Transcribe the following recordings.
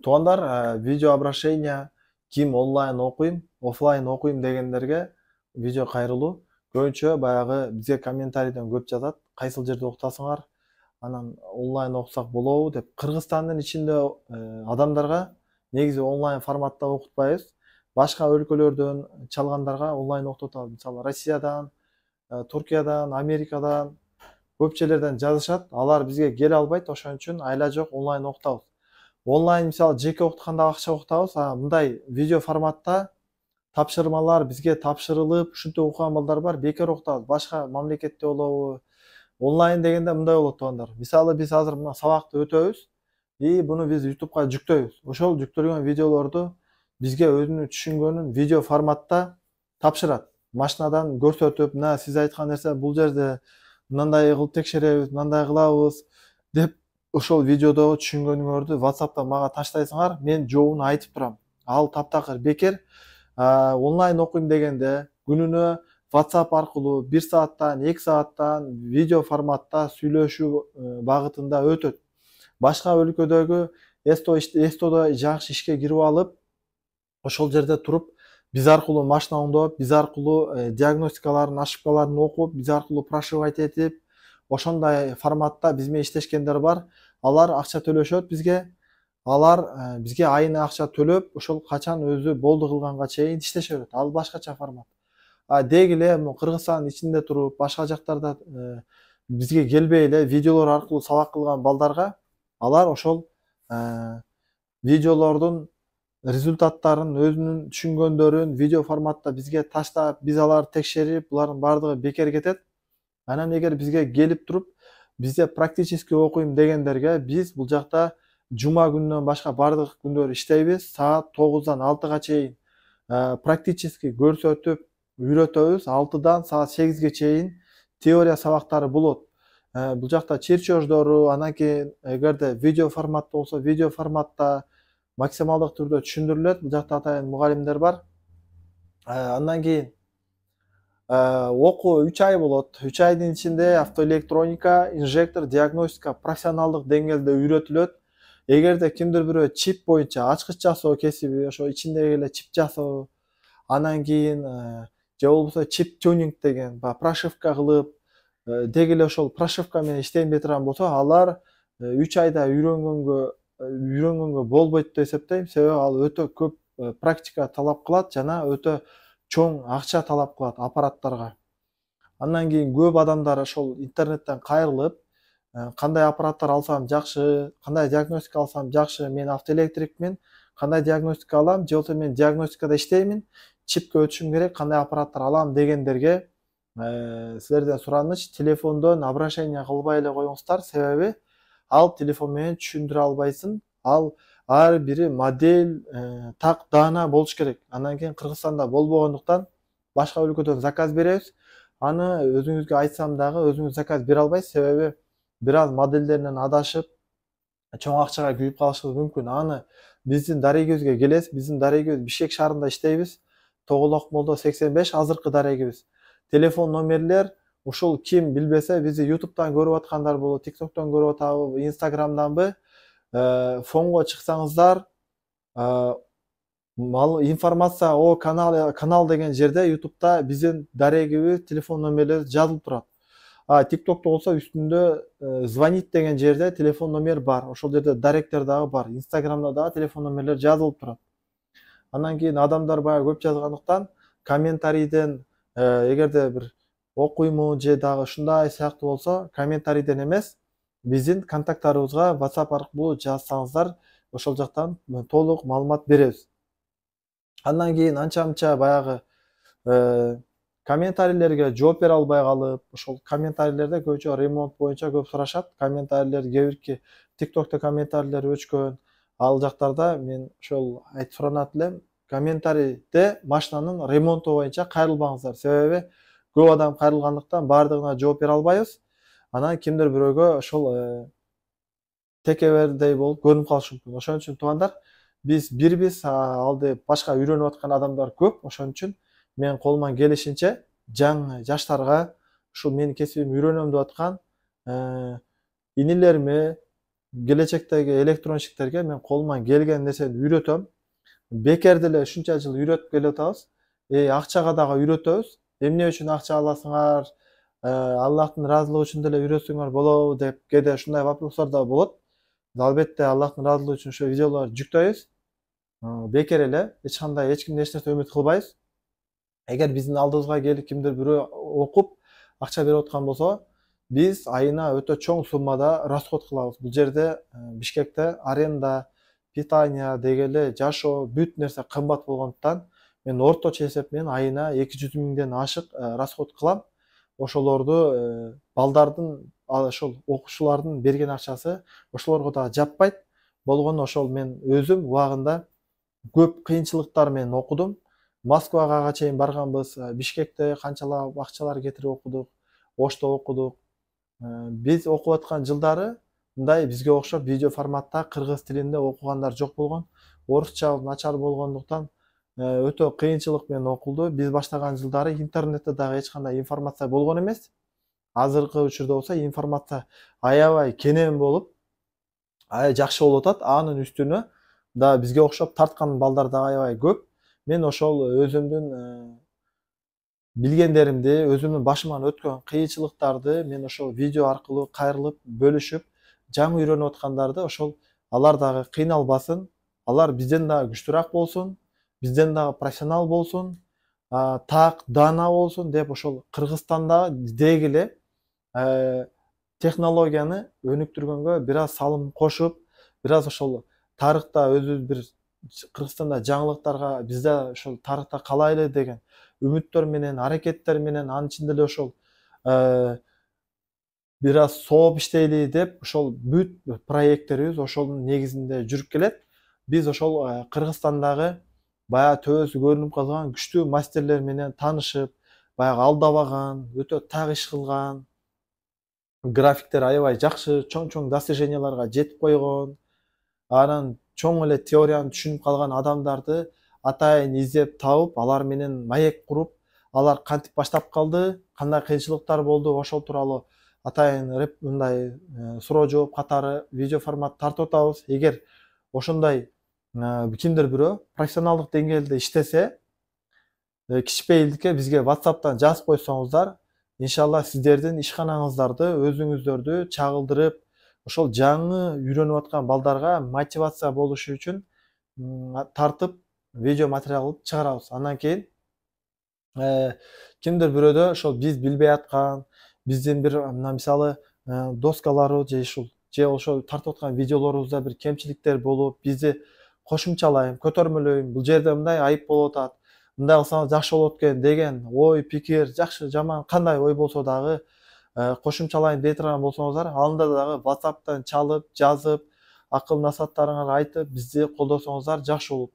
Туугандар, видео обращение ким онлайн окуйм, офлайн окуйм дегендерге видео кайрылуу. Көбүнчө баягы бизге комментарийден көп жазат. Кайсыл жерде окутасыңар? Анан онлайн окусак болобу деп. Кыргызстандын ичинде адамдарга негизи онлайн форматта окутпайбыз. Башка өлкөлөрдөн чалгандарга онлайн окутуп атабыз. Мисалы Россиядан, Туркиядан, Америкадан көп жерлерден жазышат. Алар бизге келе албайт, ошон үчүн айла жок онлайн окутабыз. Онлайн мисалы жеке окутканда акча окутабыз, мындай видео форматта тапшырмалар бизге тапшырылып, ушинтип окуган балдар бар, бекер окутабыз. Башка мамлекетте болобу, онлайн дегенде мындай болот туугандар. Мисалы биз азыр мына сабакты өтөбүз и буну биз YouTube'га жүктөйбүз. Ошол жүктөлгөн видеолорду бизге өзүнүн түшүнгөнүн видео форматта тапшырат. Машинадан көрсөтүп, мына сиз айткан нерсе бул жерде мындай кылып текшеребиз, мындай кылабыз деп ошол видеодогу түшүнгөнүңөрдү WhatsApp'та мага таштайсыңар, мен жообун айтып турам. Ал таптакыр бекер. Онлайн окуйм дегенде күнүнө WhatsApp аркылуу 1 сааттан, 2 сааттан видео форматта сүйлөшүү багытында өтөт. Башка өлкөдөгү эстодо жакшы ишке кирип алып, ошол жерде туруп биз аркылуу машина оңдоп, биз аркылуу диагностикаларын, ошибкаларын окуп, биз аркылуу прошивать этип, ошондой форматта биз менен иштешкендер бар. Алар акча төлөшөт бизге. Алар бизге айына акча төлөп, ошол качан өзү болду кылганга чейин иштеше берет. Ал башкача формат. Деги эле Кыргызстандын ичинде туруп, башка жактарда бизге келбей эле видеолор аркылуу сабак кылган балдарга алар ошол видеолордун результаттарын, өзүнүн түшүнгөндөрүн видео форматта бизге таштап, биз аларды текшерип, булардын баардыгы бекер кетет. Анан эгер бизге келип туруп, бизде практически окуйм дегендерге биз бул жакта жума күнүнөн башка баардык күндөр иштейбиз. Саат 9-дан 6-га чейин практически көрсөтүп үйрөтөбүз. 6-дан саат 8-ге чейин теория сабактары болот. Бул жакта чертеждору, анан кийин эгерде видео форматта болсо, видео форматта максималдык түрдө түшүндүрүлөт. Бул жакта атайын мугалимдер бар. Андан кийин окуу 3 ай болот. 3 айдын ичинде автоэлектроника, инжектор, диагностика профессионалдык деңгээлде үйрөтүлөт. Эгерде кимдир бирөө чип боюнча ачкыч жасоо кесиби, ошо ичиндеги эле чип жасоо, анан кийин же болбосо чип тюнинг деген, прошивка кылып, деги эле ошол прошивка менен иштейм дей турган болсо, алар 3 айда үйрөнгөнгө болбойт деп эсептейм. Себеби ал өтө көп практика талап кылат жана өтө чоң акча талап кылат аппараттарга. Андан кийин көп адамдар ошол интернеттен кайрылып, кандай аппараттар алсам жакшы, кандай диагностика алсам жакшы, мен автоэлектрикмин, кандай диагностика алам, же болбосо мен диагностикада иштеймин, чипке өтүшүм керек, кандай аппараттар алам дегендерге силерден сураныч, телефондон обращение кылбай эле коюңуздар. Себеби ал телефон менен түшүндүрө албайсың. Ал ар бири модель, так даана болуш керек. Андан кийин Кыргызстанда болбогондуктан башка өлкөдөн заказ беребиз. Аны өзүңүзгө айтсам дагы өзүңүз заказ бере албайсыз. Себеби бир аз модельдеринен адашып, чоң акчага күйүп калышыңыз мүмкүн. Аны биздин дарегибизге келесиз. Биздин дарегибиз Бишкек шаарында иштейбиз. Тоголок молдо 85 азыркы дарегибиз. Телефон номерлер ушул ким билбесе, бизди YouTube'дан көрүп аткандар болот, TikTok'тон көрүп атабы, Instagram'данбы, фонго чыксаңыздар, информация о канал деген жерде YouTube'да биздин дарегибиз, телефон номерлери жазылып турат. TikTok'та болсо үстүндө звонить деген жерде телефон номер бар. Ошол жерде даректер дагы бар. Instagram'да дагы телефон номерлер жазылып турат. Андан кийин адамдар баягы көп жазгандыктан комментарийден эгерде бир окуймун же дагы ушундай сыяктуу болсо, комментарийден эмес, биздин контакттарыбызга WhatsApp аркылуу жазсаңыздар, ошол жактан толук маалымат беребиз. Андан кийин анча-мынча баягы комментарийлерге жооп бере албай калып, ошол комментарийлерде көбүнчө ремонт боюнча көп сурашат. Комментарийлер кээ бирки TikTok'та комментарийлер өчкөн. Ал жактарда мен ошол айтып суранат элем, комментарийде машинанын ремонту боюнча кайрылбаңыздар. Себеби көп адам кайрылгандыктан баардыгына жооп бере албайбыз. Анан кимдир бирөөгө ошол текебердей болуп көрүнүп калышы мүмкүн. Ошон үчүн туугандар, биз бирбиз, алды башка үйрөнүп аткан адамдар көп. Ошон үчүн мен колуман келишинче жаңы жаштарга ушул менин кесибимди үйрөнөм деп аткан инилериме, келечектеги электронщиктерге мен колуман келген нерсени үйрөтөм. Бекер деле ушунча жыл үйрөтүп келе атабыз. Акчага дагы үйрөтөбүз. Эмне үчүн акча аласыңар? Аллахтын ыраазылыгы үчүн деле үйрөтсөңөр болобу деп кээде ушундай вопростор да болот. Албетте Аллахтын ыраазылыгы үчүн ошо видеолорду жүктөйбүз. Бекер эле эч кимден эч нерсе үмүт кылбайбыз. Эгер биздин алдыбызга келип кимдир бирөө окуп акча берип аткан болсо, биз айына өтө чоң суммада расход кылабыз. Бул жерде Бишкекте аренда, питание деги эле жашоо бүт нерсе кымбат болгондуктан мен орточо эсеп менен айына 200 миңден ашык расход кылам. Ошолорду балдардын ошол окуучулардын берген акчасы ошолорго дагы жаппайт. Болгону ошол мен өзүм убагында көп кыйынчылыктар менен окудум. Москвага чейин барганбыз. Бишкекте канчалап акчалар кетирип окудук. Ошто окудук. Биз окуп аткан жылдары мындай бизге окшоп видео форматта кыргыз тилинде окугандар жок болгон. Орусча начар болгондуктан өтө кыйынчылык менен окулду. Биз баштаган жылдары интернетте дагы эч кандай информация болгон эмес. Азыркы учурда болсо информация аябай кенен болуп, аябай жакшы болуп атат. Анын үстүнө да бизге окшоп тарткан балдар дагы аябай көп. Мен ошол өзүмдүн билгендеримди, өзүмдүн башыман өткөн кыйынчылыктарды мен ошол видео аркылуу кайрылып бөлүшүп, жаңы үйрөнүп аткандарды ошол алар дагы кыйналбасын, алар бизден дагы күчтүүрөөк болсун, бизден дагы профессионал болсун, так, даана болсун деп ошол Кыргызстанда деги эле технологияны өнүктүргөнгө бир аз салым кошуп, бир аз ошол тарыхта өзүбүз бир Кыргызстанда жаңылыктарга бизде ошол тарыхта калайлы деген үмүттөр менен, аракеттер менен, анын ичинде эле ошол бир аз сооп иштейли деп ошол бүт проекттерибиз ошонун негизинде жүрүп келет. Биз ошол Кыргызстандагы баягы төбөсү көрүнүп калган күчтүү мастерлер менен таанышып, баягы алдабаган, өтө так иш кылган, графиктер аябай жакшы, чоң достиженияларга жетип койгон, анан чоң эле теорияны түшүнүп калган адамдарды атайын издеп табып, алар менен маек куруп, алар кантип баштап калды, кандай кыйынчылыктар болду, ошол тууралуу атайын мындай суроо жооп катары видео формат тартып атабыз. Эгер ошондой кимдир бирөө профессионалдык деңгээлде иштесе, кичпейилдикке бизге WhatsApp'тан жазып койсоңуздар, иншалла сиздердин ишканаңыздарды, өзүңүздөрдү чагылдырып, ошол жаңы үйрөнүп аткан балдарга мотивация болушу үчүн тартып видео материал кылып чыгарабыз. Андан кийин кимдир бирөөдө ошол биз билбей аткан, биздин бир мисалы доскалары же ошол тартып аткан видеолорубузда бир кемчиликтер болуп, бизди кошумчалайм, көтөрмөлөйм, бул жерде мындай айып болуп атат, мындай кылсаңыз жакшы болот экен деген ой, пикир, жакшы, жаман кандай ой болсо дагы кошумчалайм дей турган болсоңуздар, анда дагы WhatsApp'тан чалып, жазып, акыл насааттарыңарды айтып, бизди колдосоңуздар жакшы болот.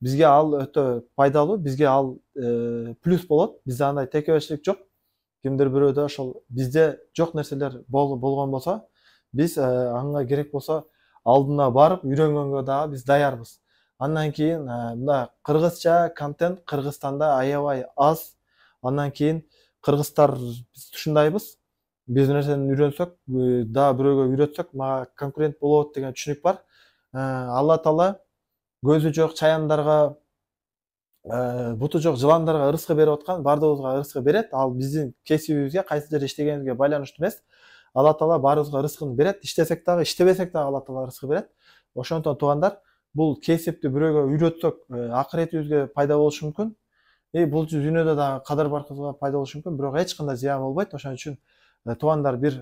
Бизге ал өтө пайдалуу, бизге ал плюс болот. Бизде андай текеберчилик жок. Кимдир бирөөдө ошол бизде жок нерселер болгон болсо, биз ага керек болсо алдына барып үйрөнгөнгө дагы биз даярбыз. Андан кийин мына кыргызча контент Кыргызстанда аябай аз. Андан кийин кыргыздар биз ушундайбыз. Биз нерсени үйрөнсөк, дагы бирөөгө үйрөтсөк, мага конкурент болот деген түшүнүк бар. Алла таала көзү жок чаяндарга, буту жок жыландарга ырыскы берип аткан, баардыгыбызга ырыскы берет. Ал биздин кесибибизге, кайсы жерде иштегенибизге байланыштуу эмес. Алла таала баарыбызга ырыскын берет. Иштесек дагы, иштебесек дагы Алла таала ырыскы берет. Ошондон туугандар, бул кесипти бирөөгө үйрөтсөк, акыретибизге пайда болушу мүмкүн. Бул дүйнөдө дагы кадыр баркыбызга пайда болушу мүмкүн, бирок эч кандай зыян болбойт. Ошон үчүн туугандар бир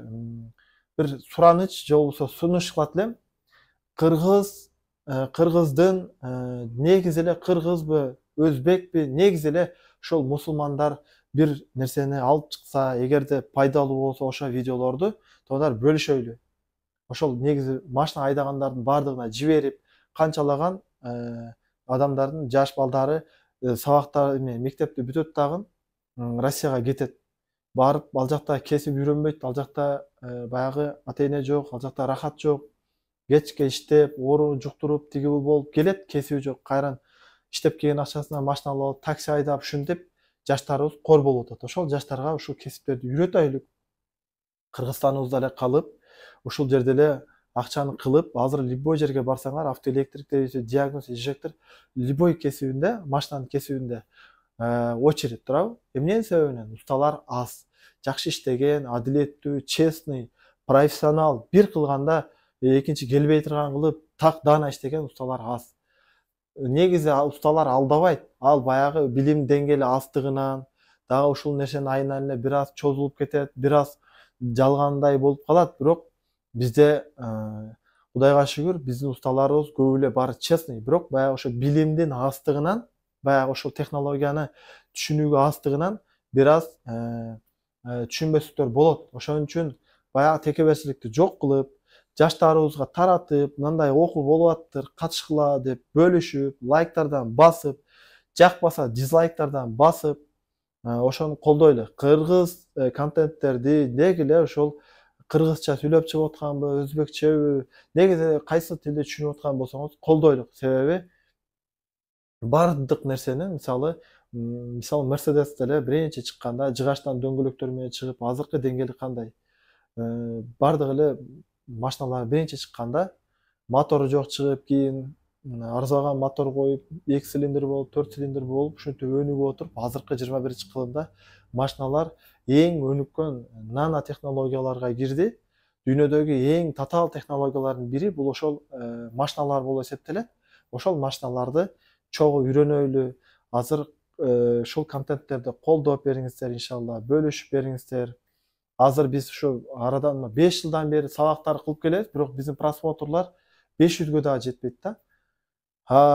сураныч же болбосо сунуш кылат элем. Кыргыздын негизи эле кыргызбы, өзбекпи, негизи эле ошол мусулмандар бир нерсени алып чыкса, эгерде пайдалуу болсо ошол видеолорду туугандар бөлүшөйлү. Ошол негизи машина айдагандардын баардыгына жиберип, канчалаган адамдардын жаш балдары сабактар мектепти бүтөт дагы Россияга кетет. Барып ал жакта кесип үйрөнбөйт, ал жакта баягы ата эне жок, ал жакта рахат жок. Кечке иштеп, оору жуктуруп, тиги бул болуп келет, кесиби жок. Кайран иштеп келген акчасынан машина алып, такси айдап, ушинтип жаштарыбыз кор болуп атат. Ошол жаштарга ушул кесиптерди үйрөтөлү. Кыргызстаныбызда эле калып, ушул жерде эле акчаны кылып, азыр любой жерге барсаңар, автоэлектриктер, диагноз, инжектор, любой кесибинде, машинанын кесибинде очередь турабы. Эмненин себебинен? Усталар аз. Жакшы иштеген, адилеттүү, честный, профессионал, бир кылганда экинчи келбей турган кылып, так даана иштеген усталар аз. Негизи усталар алдабайт. Ал баягы билим деңгээли аздыгынан, дагы ушул нерсенин айынан эле бир аз чозулуп кетет, бир аз жалгандай болуп калат. Бирок бизде Кудайга шүгүр, биздин усталарыбыз көп эле баары честный. Бирок баягы ошо билимдин аздыгынан, баягы ошол технологияны түшүнүүгө аздыгынан бир аз түшүнбөстүктөр болот. Ошон үчүн баягы текеберчиликти жок кылып, жаштарыбызга таратып, мындай окуу болуп аттыр, катышкыла деп бөлүшүп, лайктардан басып, жакпаса дизлайктардан басып, ошону колдойлу. Кыргыз контенттерди деги эле ошол кыргызча сүйлөп чыгып атканбы, өзбекчеби, негизи кайсы тилди түшүнүп аткан болсоңуз колдойлук. Себеби бардык нерсени, мисалы Mercedes деле биринчи чыкканда жыгачтан дөңгөлөктөр менен чыгып, азыркы деңгээли кандай? Бардык эле машиналар биринчи чыкканда мотору жок чыгып, кийин арзаган мотор коюп, 2 цилиндр болуп, 4 цилиндр болуп, ушинтип өнүгүп отуруп, азыркы 21-кылымда машиналар эң өнүккөн нано технологияларга кирди. Дүйнөдөгү эң татаал технологиялардын бири бул ошол машиналар болуп эсептелет. Ошол машиналарды чогуу үйрөнөйлү. Азыр ушул контенттерди колдоп бериңиздер, иншалла, бөлүшүп бериңиздер. Азыр биз ушу арадан 5 жылдан бери сабактар кылып келебиз, бирок биздин просмотрлар 500гө дагы жетпейт да.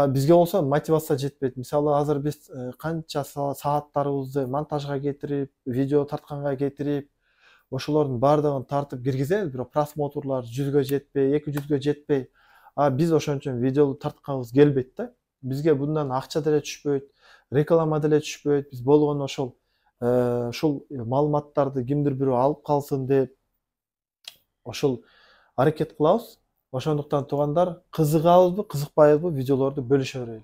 Бизге болсо мотивация жетпейт. Мисалы, азыр биз канча сааттарыбызды монтажга кетирип, видео тартканга кетирип, ошолордун бардыгын тартып киргизебиз, бирок просмотрлар 100гө жетпей, 200гө жетпей. Биз ошон үчүн видео тартканыбыз келбейт да. Бизге bundan акча деле түшпөйт, реклама деле түшпөйт. Биз болгону ошол ушул маалыматтарды кимдир бирөө алып калсын деп ошол аракет кылабыз. Ошондуктан туугандар, кызыгабызбы, кызыкпайбызбы, видеолорду бөлүшө берели.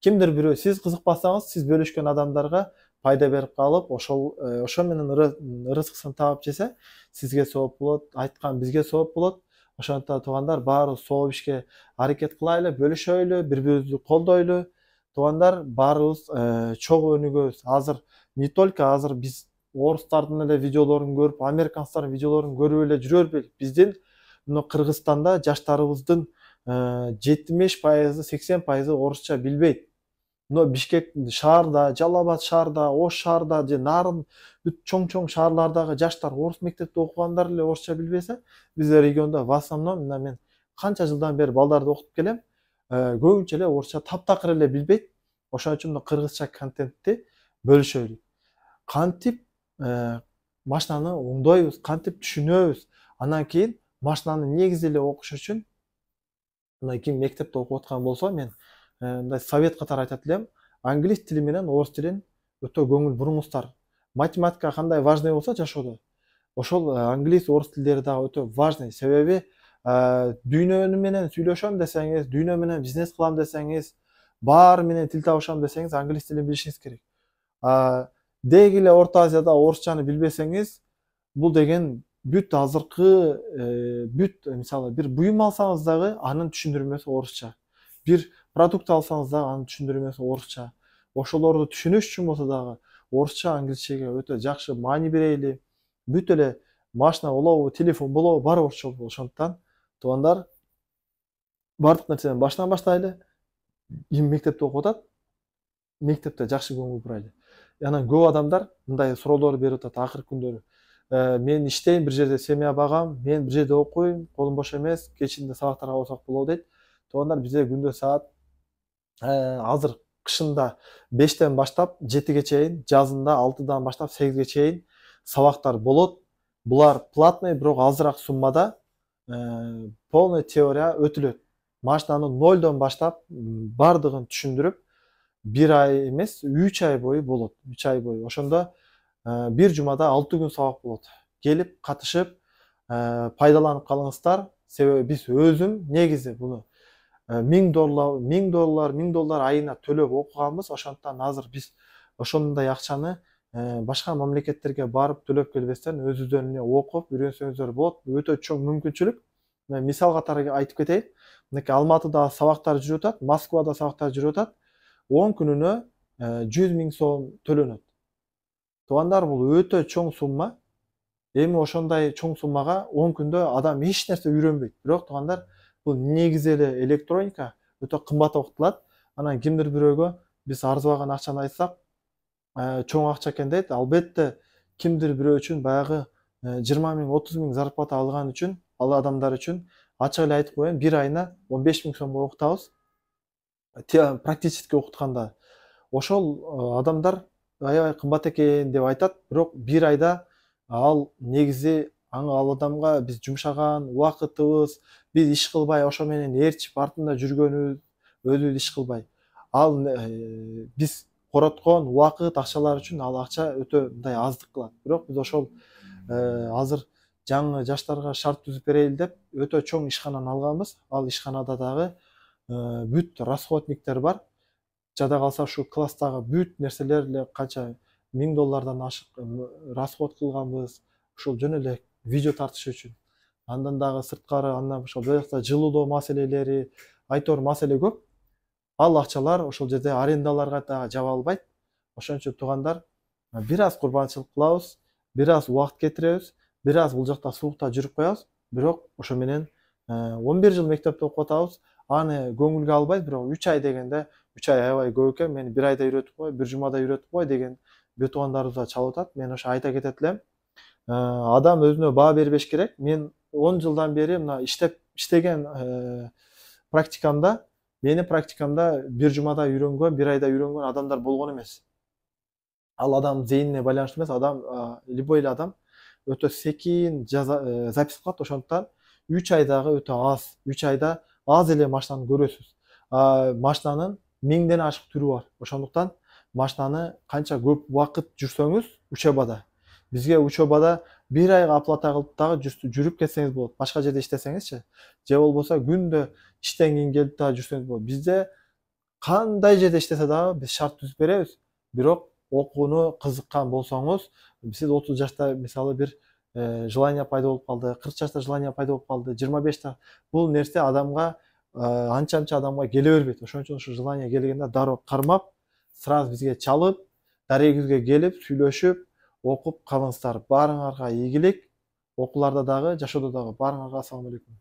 Кимдир бирөө сиз кызыкпасаңыз, сиз бөлүшкөн адамдарга пайда берип калып, ошо менен ырызкысын таап жесе, сизге сооп болот, айткан бизге сооп болот. Ошондуктан туугандар, баарыбыз сооп ишке аракет кылайлы, бөлүшөйлү, бири-бирибизди колдойлу. Туугандар, баарыбыз чогуу өнүгөбүз. Азыр не только азыр биз орустардын эле видеолорун көрүп, американцтардын видеолорун көрүп эле жүрө бербейбиз. Биздин мына Кыргызстанда жаштарыбыздын 70%, 80% орусча билбейт. Но Бишкек шаарда, Жалал Абад шаарда, Ош шаарда же Нарын бүт чоң шаарлардагы жаштар орус мектепте окугандар эле орусча билбесе, биздин региондо в основном мына мен канча жылдан бери балдарды окутуп келем, көбүнчө эле орусча таптакыр эле билбейт. Ошон үчүн кыргызча контентти бөлүшөлү. Кантип машинаны оңдойбуз, кантип түшүнөбүз. Анан кийин машинаны негизи эле окуш үчүн мына ким мектепте окуп аткан болсо, мен мындай совет катары айтат элем, англис тили менен орус тилин өтө көңүл буруңуздар. Математика кандай важный болсо жашоодо, ошол англис, орус тилдери дагы өтө важный. Себеби дүйнөнү менен сүйлөшөм десеңиз, дүйнө менен бизнес кылам десеңиз, баары менен тил табышам десеңиз, англис тилин билишиңиз керек. Деги эле Орто Азияда орусчаны билбесеңиз, бул деген бүт азыркы бүт, мисалы, бир буюм алсаңыз дагы анын түшүндүрмөсү орусча. Бир продукт алсаңыз дагы анын түшүндүрмөсү орусча. Ошолорду түшүнүш үчүн болсо дагы орусча, англисчеге өтө жакшы маани берели. Бүт эле машина болобу, телефон болобу, баары орусча болот. Ошондуктан туугандар, бардык нерсени баштан баштайлы. Ким мектепте окуп атат, мектепте жакшы көңүл бурайлы. Анан көп адамдар мындай суроолор берип атат акыркы күндөрү. Мен иштейм, бир жерде семья багам, мен бир жерде окуйм, колум бош эмес, кечинде сабактарга барсак болобу дейт. Туугандар, бизде күндө саат азыр кышында 5тен баштап 7ге чейин, жазында 6дан баштап 8ге чейин сабактар болот. Булар платный, бирок азыраак суммада полный теория өтүлөт. Машинаны 0дон баштап бардыгын түшүндүрүп, 1 ай эмес, 3 ай бою болот. 3 ай бою. Ошондо бир жумада 6 күн сабак болот. Келип, катышып, пайдаланып калыңыздар. Себеби биз өзүм негизи буну $1000 айына төлөп окуганбыз. Ошондуктан азыр биз ошондой акчаны башка мамлекеттерге барып төлөп келбестен өзүбүздөн эле окуп үйрөнсөңүздөр болот. Өтө чоң мүмкүнчүлүк. мен мисал катары айтып кетейин. Мынакей Алматыда сабактар жүрүп атат, Москвада сабактар жүрүп атат. 10 күнүнө 100 000 сом төлөнөт. Туугандар, бул өтө чоң сумма. Эми ошондой чоң суммага 10 күндө адам эч нерсе үйрөнбөйт. Бирок туугандар, бул негизи эле электроника өтө кымбат окутулат. Анан кимдир бирөөгө биз арзыбаган акчаны айтсак, чоң акча экен дейт. Албетте кимдир бирөө үчүн баягы 20 000, 30 000 зарплата алган үчүн, ал адамдар үчүн ачык эле айтып коеюн, бир айына 15 000 сомго окутабыз. Практически окутканда. Ошол адамдар аябай кымбат экен деп айтат, бирок бир айда ал негизи ал адамга биз жумшаган убакытыбыз, биз иш кылбай ошо менен ээрчип артында жүргөнүбүз, өзүбүз иш кылбай. Ал биз короткон убакыт, акчалар үчүн ал акча өтө мындай аздык кылат. Бирок биз ошол азыр жаңы жаштарга шарт түзүп берели деп өтө чоң ишкананы алганбыз. Ал ишканада дагы бүт расходниктер бар. Жада калса ушу класстагы бүт нерселер эле канча $1000 ашык расход кылганбыз. Ушул жөн эле видео тартыш үчүн. Андан дагы сырткары, андан ошол жакта жылуудоо маселелери, айтор маселе көп. Ал акчалар ошол жерде арендаларга да жаба албайт. Ошон үчүн туугандар, бир аз курбанчылык кылабыз, бир аз убакыт кетиребиз, бир аз бул жакта суукта жүрүп коебуз. Бирок ошо менен 11 жыл мектепте окуп атабыз. Аны көңүлгө албайт, бирок 3 ай дегенде 3 ай аябай көп экен, мени бир айда үйрөтүп кой, бир жумада үйрөтүп кой деген бир туугандарыбыз да чалып атат. Мен ошо айта кетет элем. Адам өзүнө баа бербеш керек. Мен 10 жылдан бери мына иштеген практикамда, менин практикамда бир жумада үйрөнгөн, бир айда үйрөнгөн адамдар болгон эмес. Ал адам зейнине байланыштуу эмес, адам любой эле адам өтө секин запись кылат. Ошондуктан 3 айдагы өтө аз. 3 айда аз эле машинаны көрөсүз. Машинанын 1000ден ашык түрү бар. Ошондуктан машинаны канча көп убакыт жүрсөңүз учебада, бизге учебада бир айга оплата кылып дагы жүрүп кетсеңиз болот. Башка жерде иштесеңизчи, же болбосо күндө иштен кийин келип дагы жүрсөңүз болот. Бизде кандай жерде иштесе дагы биз шарт түзүп беребиз. Бирок окууну кызыккан болсоңуз, сиз 30 жашта мисалы бир желание пайда болуп калды, 40 жашта желание пайда болуп калды, 25та. Бул нерсе адамга анча адамга келе бербейт. Ошон үчүн ушу желание келгенде дароо кармап, сразу бизге чалып, дарегибизге келип, сүйлөшүп, окуп калыңыздар. Баарыңарга ийгилик. Окууларда дагы, жашоодо дагы баарыңарга ассаламу алейкум.